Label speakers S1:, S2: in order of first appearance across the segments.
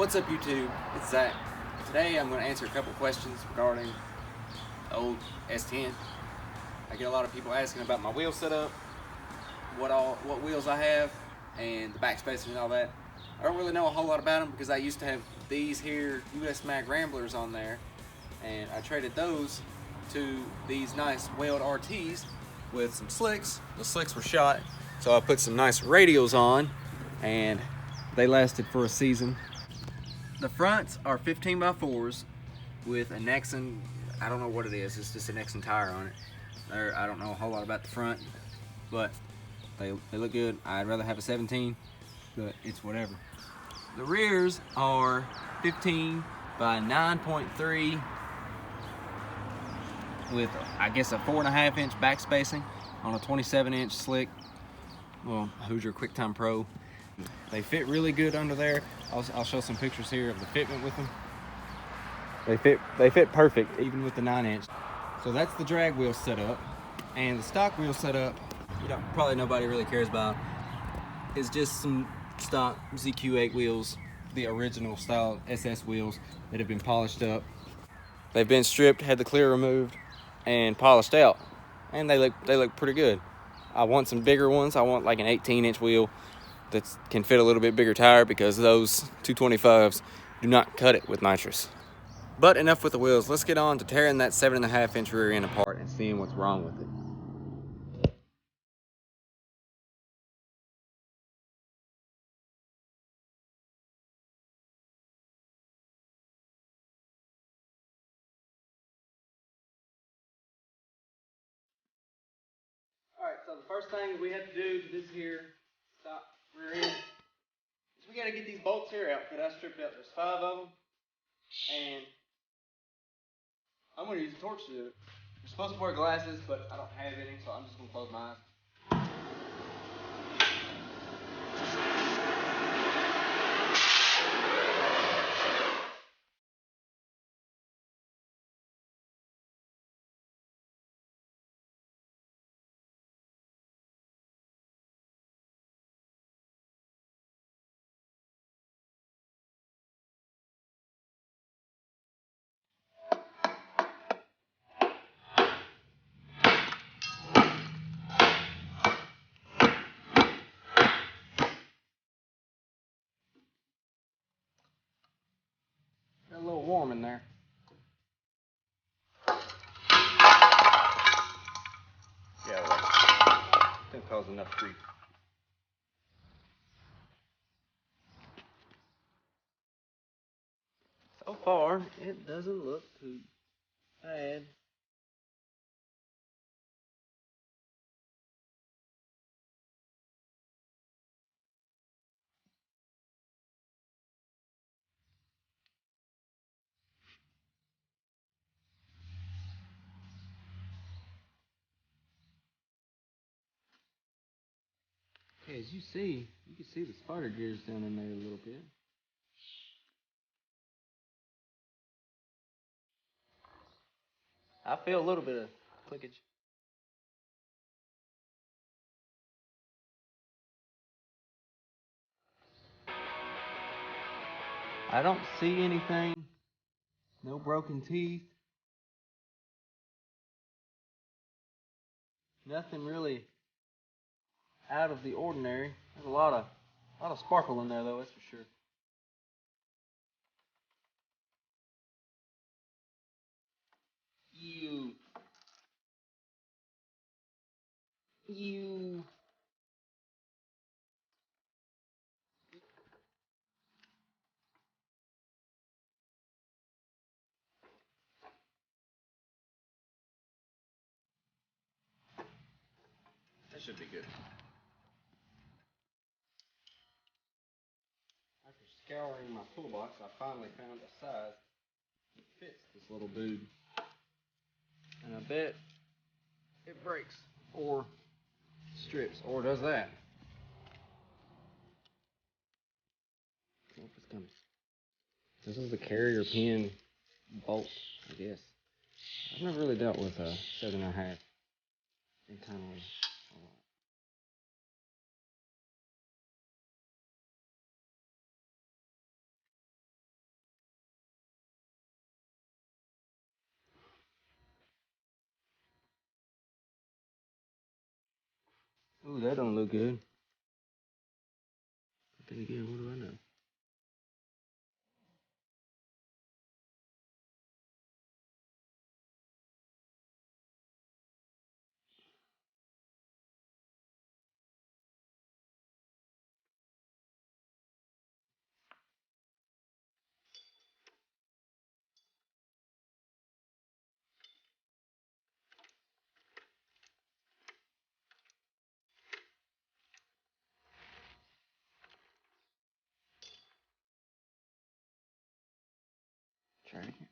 S1: What's up, YouTube? It's Zach. Today I'm going to answer a couple questions regarding the old S10. I get a lot of people asking about my wheel setup, what wheels I have, and the backspacing and all that. I don't really know a whole lot about them because I used to have these here US Mag Ramblers on there, and I traded those to these nice weld RTs with some slicks. The slicks were shot, so I put some nice radials on, and they lasted for a season. The fronts are 15x4s with a Nexen, I don't know what it is, it's just a Nexen tire on it. I don't know a whole lot about the front, but they look good. I'd rather have a 17, but it's whatever. The rears are 15 by 9.3 with, I guess, a 4.5 inch back spacing on a 27-inch slick, well, Hoosier QuickTime Pro. They fit really good under there. I'll show some pictures here of the fitment with them. They fit perfect, even with the 9-inch. So that's the drag wheel setup. And the stock wheel setup, probably nobody really cares about, is just some stock ZQ8 wheels, the original style SS wheels that have been polished up. They've been stripped, had the clear removed, and polished out. And they look pretty good. I want some bigger ones. I want like an 18-inch wheel that can fit a little bit bigger tire because those 225s do not cut it with nitrous. But enough with the wheels. Let's get on to tearing that 7.5 inch rear end apart and seeing what's wrong with it. Alright, so the first thing we have to do to this here stock rear end is we got to get these bolts here out that I stripped out. There's 5 of them, and I'm going to use a torch to do it. You're supposed to wear glasses, but I don't have any, so I'm just going to close my eyes. Got a little warm in there. Yeah, well, didn't cause enough grief. So far, it doesn't look too bad. Okay, as you can see the spider gears down in there a little bit. I feel a little bit of clickage. I don't see anything. No broken teeth. Nothing really out of the ordinary. There's a lot of sparkle in there though, that's for sure. Ew. Ew. That should be good. After scouring my toolbox, I finally found a size that fits this little dude. And I bet it breaks or strips or does that. I don't know if it's coming. This is the carrier pin bolt, I guess. I've never really dealt with a 7.5 internally. Ooh, that don't look good. But then again, what do I know? Try it again.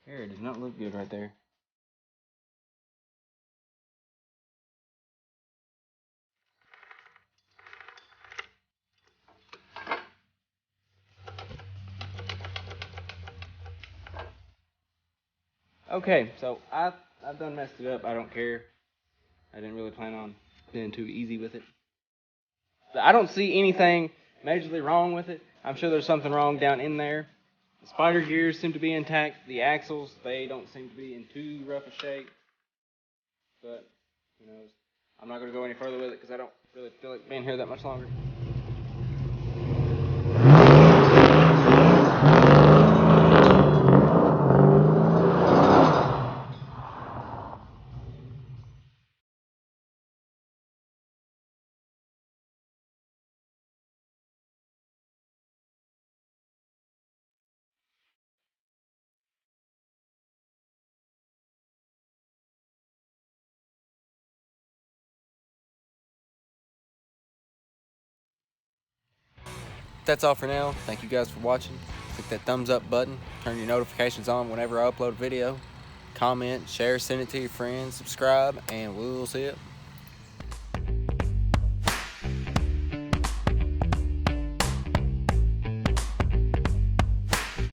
S1: Here, it does not look good right there. Okay, so I've done messed it up. I don't care. I didn't really plan on being too easy with it. I don't see anything majorly wrong with it. I'm sure there's something wrong down in there. The spider gears seem to be intact. The axles, they don't seem to be in too rough a shape. But, who knows. I'm not going to go any further with it because I don't really feel like being here that much longer. That's all for now. Thank you guys for watching. Click that thumbs up button. Turn your notifications on whenever I upload a video. Comment, share, send it to your friends, subscribe, and we'll see you.